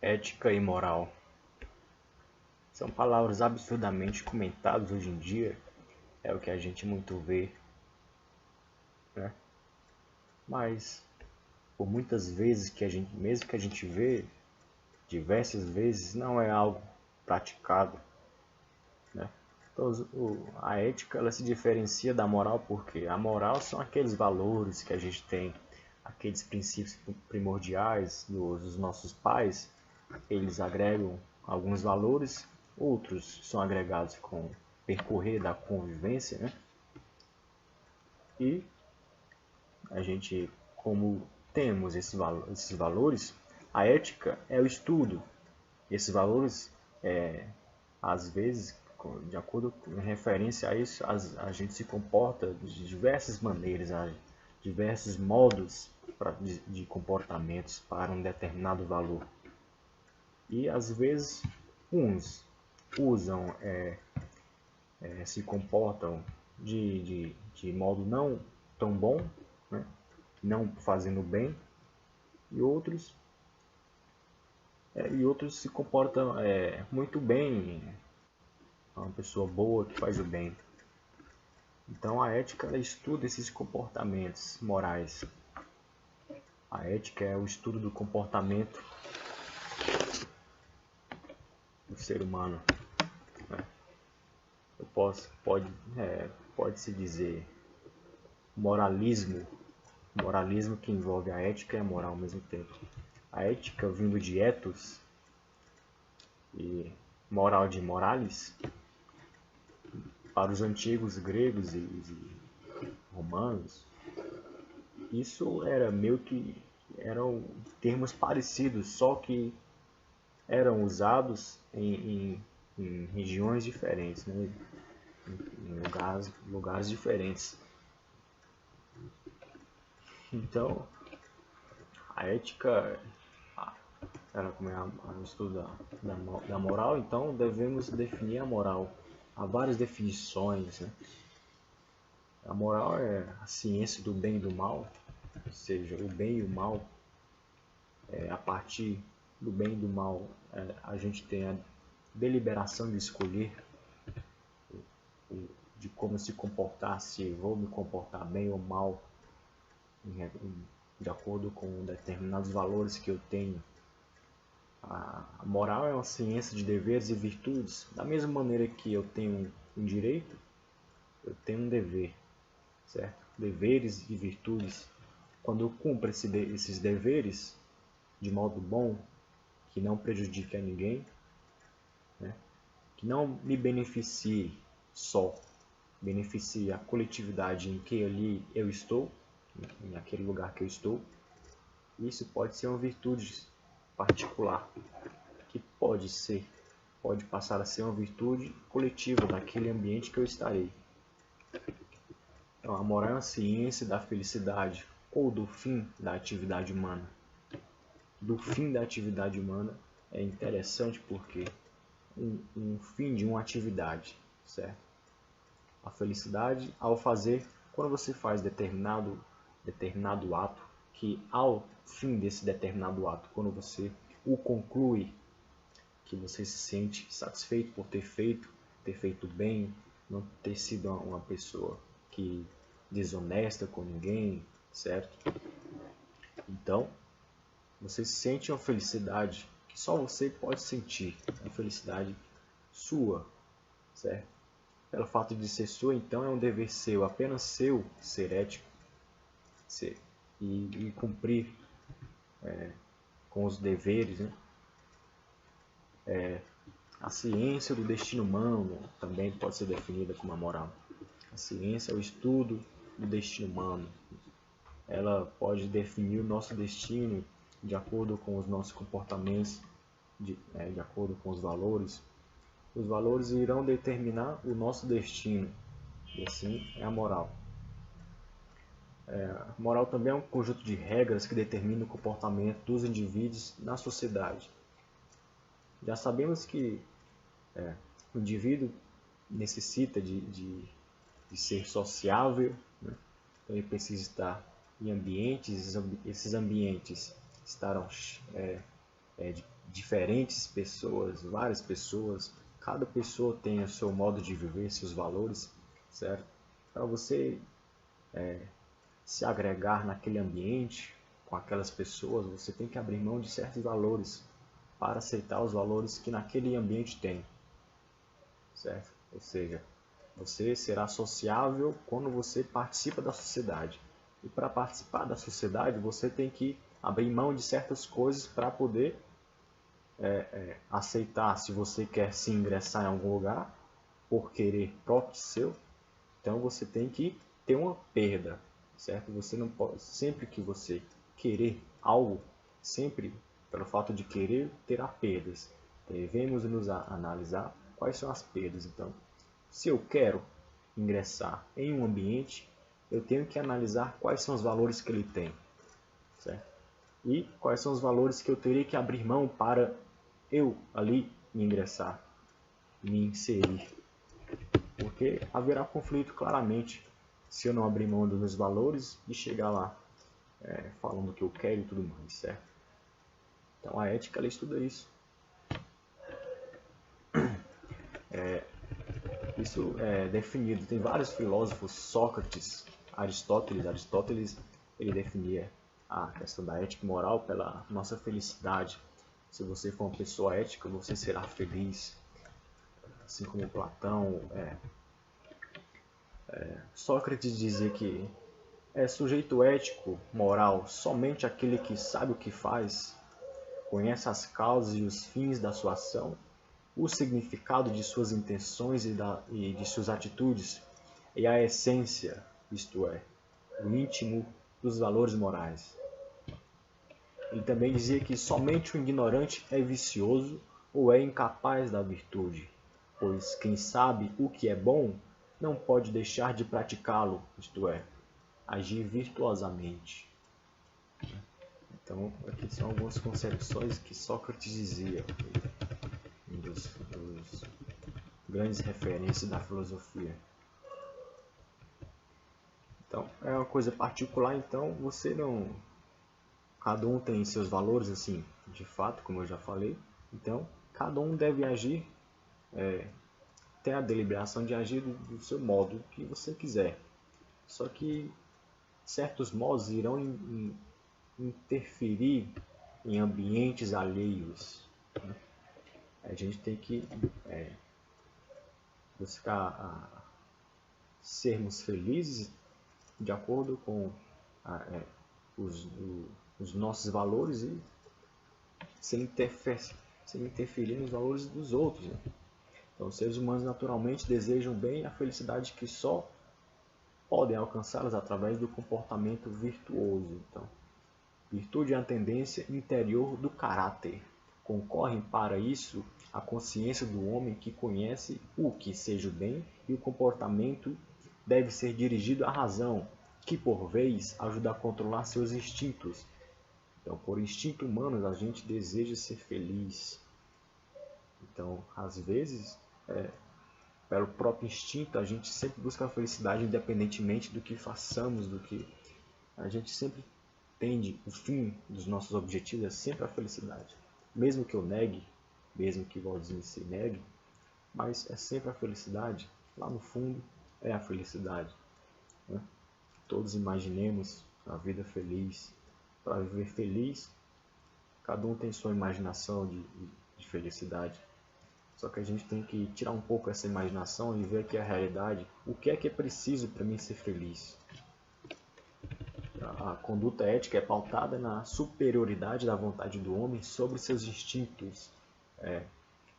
Ética e moral são palavras absurdamente comentadas hoje em dia, é o que a gente muito vê, né? Mas por muitas vezes mesmo que a gente vê, diversas vezes, não é algo praticado, né? Então, a ética ela se diferencia da moral porque a moral são aqueles valores que a gente tem, aqueles princípios primordiais dos nossos pais. Eles agregam alguns valores, outros são agregados com o percorrer da convivência, né? E a gente, como temos esses valores, a ética é o estudo. Esses valores, às vezes, de acordo com referência a isso, a gente se comporta de diversas maneiras, diversos modos de comportamentos para um determinado valor. E às vezes uns usam, se comportam de modo não tão bom, né? Não fazendo bem, e outros se comportam muito bem, é uma pessoa boa que faz o bem. Então a ética ela estuda esses comportamentos morais. A ética é o estudo do comportamento do ser humano, né? Pode-se dizer moralismo que envolve a ética e a moral ao mesmo tempo. A ética vindo de ethos e moral de morales, para os antigos gregos e romanos, isso era eram termos parecidos, só que eram usados em regiões diferentes, né? Em lugares diferentes. Então, a ética, como é o estudo da moral, então devemos definir a moral. Há várias definições, né? A moral é a ciência do bem e do mal, ou seja, o bem e o mal. A partir do bem e do mal, a gente tem a deliberação de escolher de como se comportar, se vou me comportar bem ou mal, de acordo com determinados valores que eu tenho. A moral é uma ciência de deveres e virtudes. Da mesma maneira que eu tenho um direito, eu tenho um dever, certo? Deveres e virtudes. Quando eu cumpro esses deveres de modo bom, que não prejudique a ninguém, né? Que não me beneficie só, beneficie a coletividade em que ali eu estou, naquele lugar que eu estou. Isso pode ser uma virtude particular, que pode passar a ser uma virtude coletiva daquele ambiente que eu estarei. Então, a moral é uma ciência da felicidade ou do fim da atividade humana. Do fim da atividade humana é interessante porque um fim de uma atividade, certo? A felicidade ao fazer, quando você faz determinado ato, que ao fim desse determinado ato, quando você o conclui, que você se sente satisfeito por ter feito bem, não ter sido uma pessoa que desonesta com ninguém, certo? Então, você sente uma felicidade que só você pode sentir, uma felicidade sua, certo? Pelo fato de ser sua, então é um dever seu, apenas seu, ser ético e cumprir com os deveres, né? A ciência do destino humano também pode ser definida como a moral. A ciência é o estudo do destino humano. Ela pode definir o nosso destino de acordo com os nossos comportamentos, de acordo com os valores. Os valores irão determinar o nosso destino, e assim é a moral. A moral também é um conjunto de regras que determina o comportamento dos indivíduos na sociedade. Já sabemos que o indivíduo necessita de ser sociável, né? Então ele precisa estar em ambientes, esses ambientes estarão diferentes pessoas, várias pessoas, cada pessoa tem o seu modo de viver, seus valores, certo? Para você se agregar naquele ambiente, com aquelas pessoas, você tem que abrir mão de certos valores para aceitar os valores que naquele ambiente tem, certo? Ou seja, você será sociável quando você participa da sociedade. E para participar da sociedade, você tem que abrir mão de certas coisas para poder aceitar. Se você quer se ingressar em algum lugar, por querer próprio seu, então você tem que ter uma perda, certo? Você não pode, sempre que você querer algo, sempre pelo fato de querer, terá perdas. Devemos nos analisar quais são as perdas. Então, se eu quero ingressar em um ambiente, eu tenho que analisar quais são os valores que ele tem, certo? E quais são os valores que eu teria que abrir mão para eu ali me ingressar, me inserir. Porque haverá conflito claramente se eu não abrir mão dos meus valores e chegar lá falando o que eu quero e tudo mais, certo? Então a ética ela estuda isso. Isso é definido. Tem vários filósofos, Sócrates, Aristóteles ele definia a questão da ética e moral pela nossa felicidade. Se você for uma pessoa ética, você será feliz. Assim como Platão. Sócrates dizia que é sujeito ético, moral, somente aquele que sabe o que faz, conhece as causas e os fins da sua ação, o significado de suas intenções e de suas atitudes, e a essência, isto é, o íntimo dos valores morais. Ele também dizia que somente o ignorante é vicioso ou é incapaz da virtude, pois quem sabe o que é bom não pode deixar de praticá-lo, isto é, agir virtuosamente. Então, aqui são algumas concepções que Sócrates dizia, um dos grandes referências da filosofia. Então, é uma coisa particular, então você não... Cada um tem seus valores, assim, de fato, como eu já falei. Então, cada um deve agir, tem a deliberação de agir do seu modo que você quiser. Só que certos modos irão interferir em ambientes alheios. Né? A gente tem que buscar sermos felizes de acordo com os nossos valores e sem interferir nos valores dos outros. Né? Então, os seres humanos naturalmente desejam bem a felicidade que só podem alcançá-las através do comportamento virtuoso. Então, virtude é a tendência interior do caráter. Concorrem para isso a consciência do homem que conhece o que seja o bem e o comportamento deve ser dirigido à razão, que por vez ajuda a controlar seus instintos. Então, por instinto humano, a gente deseja ser feliz. Então, às vezes, pelo próprio instinto, a gente sempre busca a felicidade independentemente do que façamos, do que a gente sempre tende, o fim dos nossos objetivos é sempre a felicidade. Mesmo que eu negue, mesmo que igualzinho se negue, mas é sempre a felicidade. Lá no fundo é a felicidade. Né? Todos imaginemos a vida feliz. Para viver feliz, cada um tem sua imaginação de felicidade. Só que a gente tem que tirar um pouco essa imaginação e ver aqui a realidade. O que é preciso para mim ser feliz? A conduta ética é pautada na superioridade da vontade do homem sobre seus instintos,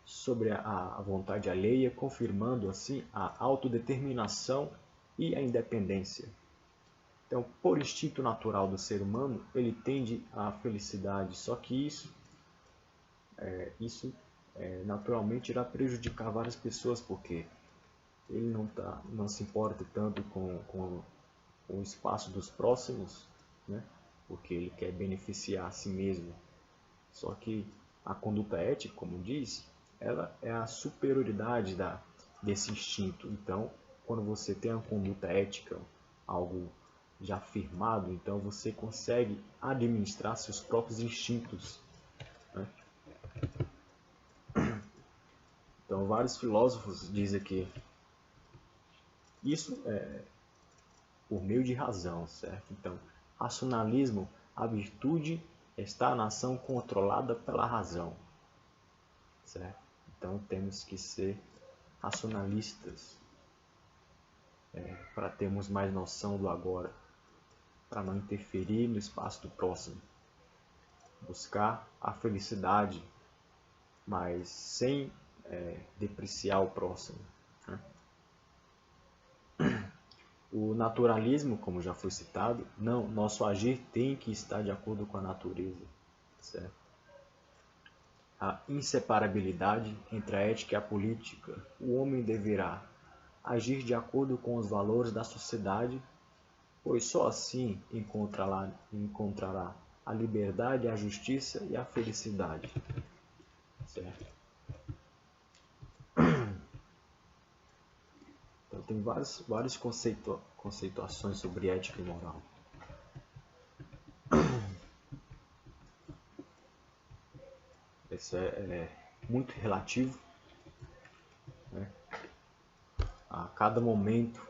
sobre a vontade alheia, confirmando assim a autodeterminação e a independência. Então, por instinto natural do ser humano, ele tende à felicidade, só que isso naturalmente irá prejudicar várias pessoas, porque ele não se importa tanto com o espaço dos próximos, né? Porque ele quer beneficiar a si mesmo. Só que a conduta ética, como diz, ela é a superioridade desse instinto. Então, quando você tem uma conduta ética, algo já firmado, então você consegue administrar seus próprios instintos. Né? Então, vários filósofos dizem que isso é por meio de razão, certo? Então, racionalismo, a virtude está na ação controlada pela razão, certo? Então, temos que ser racionalistas para termos mais noção do agora, para não interferir no espaço do próximo. Buscar a felicidade, mas sem depreciar o próximo, né? O naturalismo, como já foi citado, não, nosso agir tem que estar de acordo com a natureza, certo? A inseparabilidade entre a ética e a política. O homem deverá agir de acordo com os valores da sociedade, pois só assim encontrará a liberdade, a justiça e a felicidade, certo? Então, tem várias conceituações sobre ética e moral. Isso é muito relativo, né? A cada momento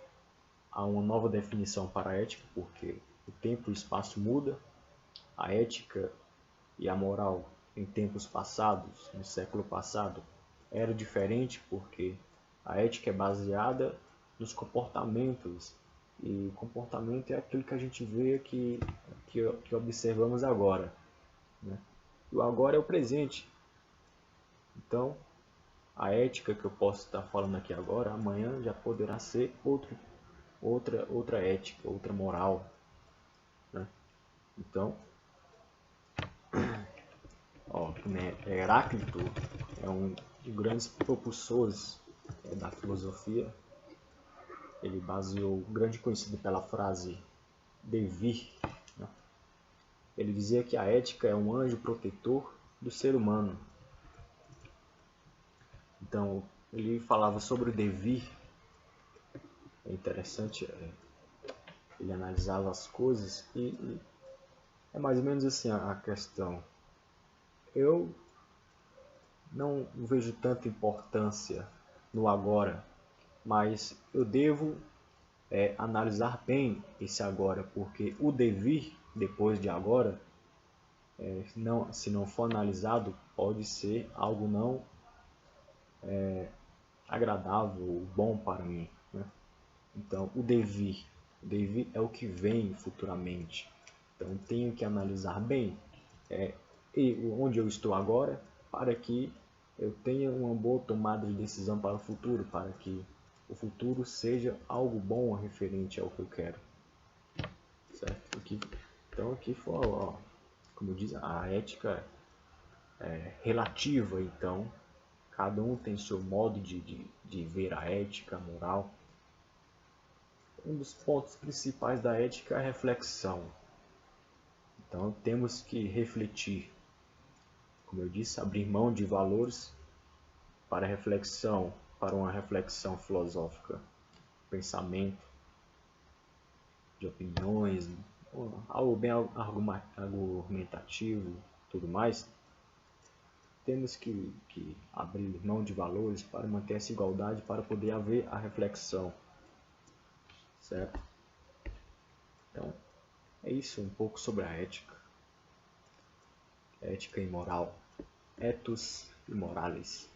há uma nova definição para a ética, porque o tempo e o espaço muda. A ética e a moral em tempos passados, no século passado, era diferente porque a ética é baseada nos comportamentos, e comportamento é aquilo que a gente vê que observamos agora, né? O agora é o presente. Então, a ética que eu posso estar falando aqui agora, amanhã já poderá ser outra ética, outra moral, né? Então, Heráclito é um dos grandes propulsores da filosofia. Ele baseou, grande conhecido pela frase devir, né? Ele dizia que a ética é um anjo protetor do ser humano. Então, ele falava sobre o devir. É interessante, ele analisava as coisas e é mais ou menos assim a questão. Eu não vejo tanta importância no agora, mas eu devo analisar bem esse agora, porque o devir depois de agora, se não for analisado, pode ser algo não agradável ou bom para mim, né? Então, o devir é o que vem futuramente. Então, tenho que analisar bem onde eu estou agora, para que eu tenha uma boa tomada de decisão para o futuro, para que o futuro seja algo bom referente ao que eu quero, certo? Então aqui foi, como diz, a ética é relativa. Então cada um tem seu modo de ver a ética, a moral. Um dos pontos principais da ética é a reflexão. Então temos que refletir, como eu disse, abrir mão de valores para reflexão, para uma reflexão filosófica, pensamento, de opiniões, algo bem argumentativo, tudo mais. Temos que abrir mão de valores para manter essa igualdade, para poder haver a reflexão, certo? Então, é isso um pouco sobre a ética e moral, ethos e morales.